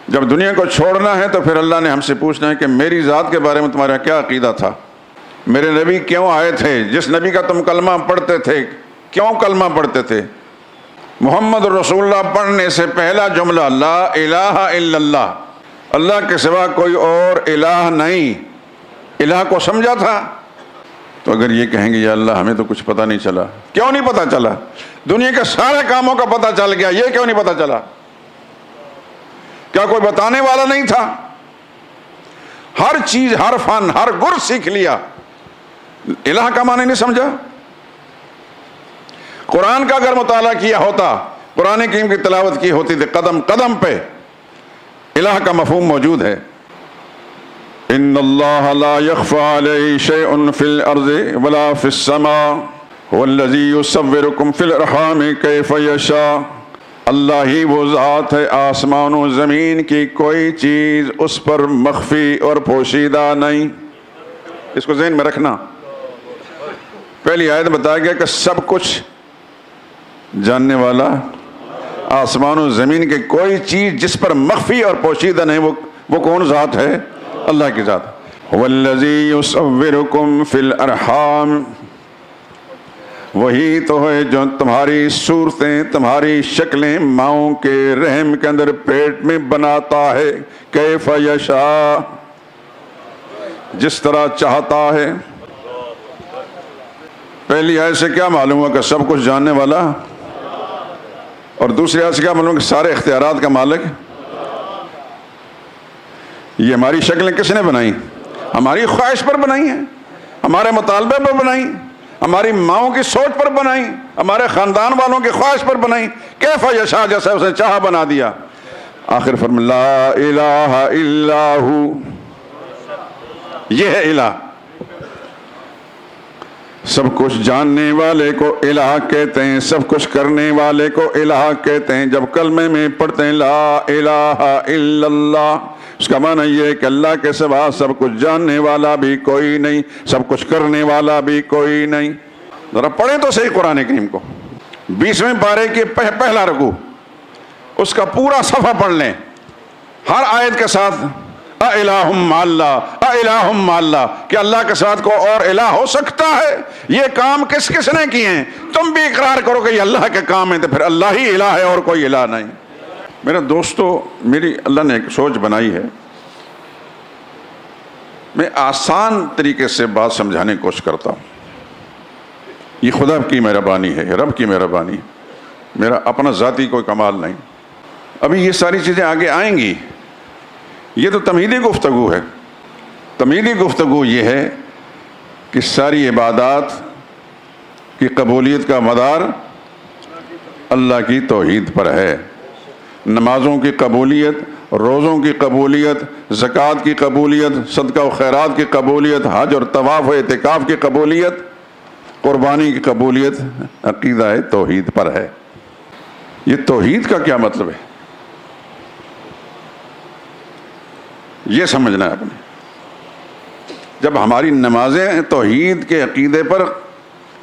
جب دنیا کو چھوڑنا ہے تو پھر اللہ نے ہم سے پوچھنا ہے کہ میری ذات کے بارے میں تمہارا کیا عقیدہ تھا، میرے نبی کیوں آئے تھے، جس نبی کا تم کلمہ پڑھتے تھے کیوں کلمہ پڑھتے تھے؟ محمد رسول اللہ پڑھنے سے پہلا جملہ لا الہ الا اللہ، اللہ کے سوا کوئی اور الہ نہیں، الہ کو سمجھا تھا؟ تو اگر یہ کہیں گے یا اللہ ہمیں تو کچھ پتہ نہیں چلا، کیوں نہیں پتہ چلا؟ دنیا کے سارے کاموں کا پتہ چل گیا، یہ کیوں نہیں پتہ چلا؟ کیا کوئی بتانے والا نہیں تھا؟ ہر چیز، ہر فن، ہر گر سیکھ لیا، الہ کا معنی نہیں سمجھا؟ قرآن کا اگر مطالعہ کیا ہوتا، قرآن کریم کی تلاوت کی ہوتی تو قدم قدم پہ الہ کا مفہوم موجود ہے۔ ان اللہ لا يخفى علیہ شیء فی الارض ولا فی السماء هو الذی یصورکم فی الارحام کیف یشاء، اللہ ہی وہ ذات ہے آسمان و زمین کی کوئی چیز اس پر مخفی اور پوشیدہ نہیں۔ اس کو ذہن میں رکھنا، پہلی آیت بتایا گیا کہ سب کچھ جاننے والا، آسمان و زمین کی کوئی چیز جس پر مخفی اور پوشیدہ نہیں، وہ کون ذات ہے؟ اللہ کی ذات۔ هو الذی یصورکم فی الارحام، وہی تو ہے جو تمہاری صورتیں، تمہاری شکلیں ماؤں کے رحم کے اندر پیٹ میں بناتا ہے، کیف یشاء، جس طرح چاہتا ہے۔ پہلی آیت سے کیا معلوم ہوا کہ سب کچھ جاننے والا، اور دوسری آیت سے کیا معلوم کہ سارے اختیارات کا مالک؟ یہ ہماری شکلیں کس نے بنائی؟ ہماری خواہش پر بنائی ہیں، ہمارے مطالبے پر بنائی، ہماری ماؤں کی سوچ پر بنائی، ہمارے خاندان والوں کی خواہش پر بنائی، کیف یشاء، جیسے اسے چاہا بنا دیا۔ آخر فرم لا الہ الا ہو، یہ ہے الہ۔ سب کچھ جاننے والے کو الہ کہتے ہیں، سب کچھ کرنے والے کو الہ کہتے ہیں۔ جب کلمے میں پڑھتے ہیں لا الہ الا اللہ، اس کا معنی یہ ہے کہ اللہ کے سوا سب کچھ جاننے والا بھی کوئی نہیں، سب کچھ کرنے والا بھی کوئی نہیں۔ ذرا پڑھیں تو صحیح قرآن کریم کو، 20ویں پارے کے پہلا رکوع، اس کا پورا صفحہ پڑھ لیں، ہر آیت کے ساتھ اِلٰہٌ مع اللہ، اِلٰہٌ مع اللہ، کہ اللہ کے ساتھ کو اور الہ ہو سکتا ہے؟ یہ کام کس کس نے کیے ہیں؟ تم بھی اقرار کرو کہ یہ اللہ کے کام ہیں، تو پھر اللہ ہی الہ ہے اور کوئی الہ نہیں۔ میرے دوستو، میری اللہ نے ایک سوچ بنائی ہے، میں آسان طریقے سے بات سمجھانے کی کوشش کرتا ہوں۔ یہ خدا کی مہربانی ہے، رب کی مہربانی، میرا اپنا ذاتی کوئی کمال نہیں۔ ابھی یہ ساری چیزیں آگے آئیں گی، یہ تو تمہیدی گفتگو ہے۔ تمہیدی گفتگو یہ ہے کہ ساری عبادات کی قبولیت کا مدار اللہ کی توحید پر ہے۔ نمازوں کی قبولیت، روزوں کی قبولیت، زکوٰۃ کی قبولیت، صدقہ و خیرات کی قبولیت، حج اور طواف و اعتکاف کی قبولیت، قربانی کی قبولیت عقیدہ توحید پر ہے۔ یہ توحید کا کیا مطلب ہے؟ یہ سمجھنا ہے اپنے۔ جب ہماری نمازیں توحید کے عقیدے پر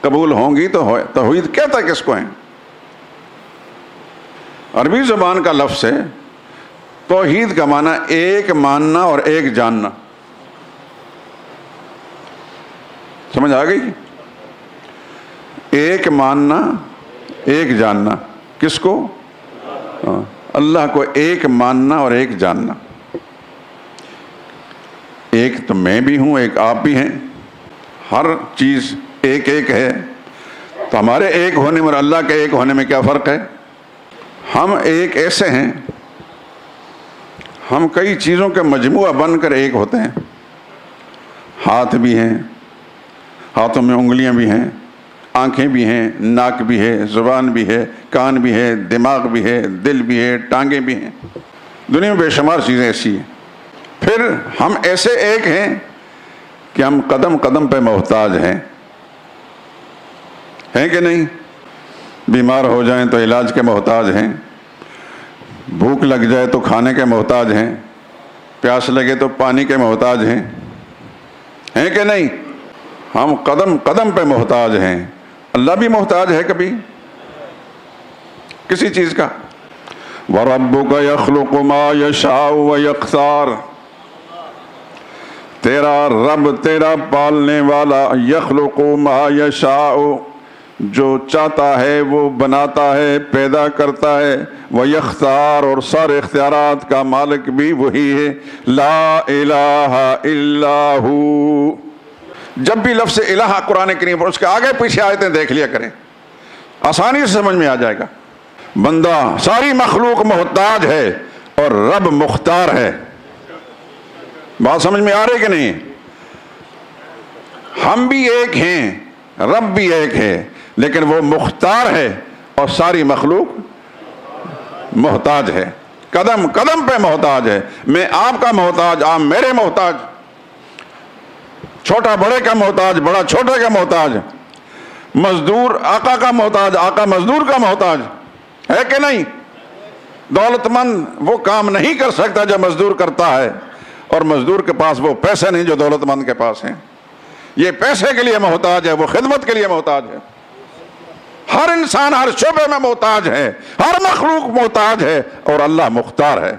قبول ہوں گی تو توحید کہتا کس کو ہے؟ عربی زبان کا لفظ ہے، توحید کا معنی ایک ماننا اور ایک جاننا۔ سمجھ آ گئی؟ ایک ماننا، ایک جاننا، کس کو؟ اللہ کو ایک ماننا اور ایک جاننا۔ ایک تو میں بھی ہوں، ایک آپ بھی ہیں، ہر چیز ایک ایک ہے، تو ہمارے ایک ہونے میں اور اللہ کے ایک ہونے میں کیا فرق ہے؟ ہم ایک ایسے ہیں، ہم کئی چیزوں کے مجموعہ بن کر ایک ہوتے ہیں۔ ہاتھ بھی ہیں، ہاتھوں میں انگلیاں بھی ہیں، آنکھیں بھی ہیں، ناک بھی ہے، زبان بھی ہے، کان بھی ہے، دماغ بھی ہے، دل بھی ہے، ٹانگیں بھی ہیں، دنیا میں بے شمار چیزیں ایسی ہیں۔ پھر ہم ایسے ایک ہیں کہ ہم قدم قدم پہ محتاج ہیں کہ نہیں؟ بیمار ہو جائیں تو علاج کے محتاج ہیں، بھوک لگ جائے تو کھانے کے محتاج ہیں، پیاس لگے تو پانی کے محتاج ہیں کہ نہیں؟ ہم قدم قدم پہ محتاج ہیں۔ اللہ بھی محتاج ہے کبھی کسی چیز کا؟ وَرَبُّكَ يَخْلُقُ مَا يَشَاءُ وَيَخْتَارُ، تیرا رب، تیرا پالنے والا، یخلق ما یشاء، جو چاہتا ہے وہ بناتا ہے، پیدا کرتا ہے، ویختار، اور سارے اختیارات کا مالک بھی وہی ہے، لا الہ الا ہو۔ جب بھی لفظ الہ قرآن کریم پر، اس کے آگے پیچھے آیتیں دیکھ لیا کریں، آسانی سے سمجھ میں آ جائے گا۔ بندہ، ساری مخلوق محتاج ہے اور رب مختار ہے۔ بات سمجھ میں آ رہی کہ نہیں؟ ہم بھی ایک ہیں، رب بھی ایک ہے، لیکن وہ مختار ہے اور ساری مخلوق محتاج ہے، قدم قدم پہ محتاج ہے۔ میں آپ کا محتاج، آپ میرے محتاج، چھوٹا بڑے کا محتاج، بڑا چھوٹے کا محتاج، مزدور آقا کا محتاج، آقا مزدور کا محتاج ہے کہ نہیں؟ دولت مند وہ کام نہیں کر سکتا جو مزدور کرتا ہے، اور مزدور کے پاس وہ پیسے نہیں جو دولت مند کے پاس ہیں۔ یہ پیسے کے لیے محتاج ہے، وہ خدمت کے لیے محتاج ہے۔ ہر انسان ہر شعبے میں محتاج ہے، ہر مخلوق محتاج ہے، اور اللہ مختار ہے۔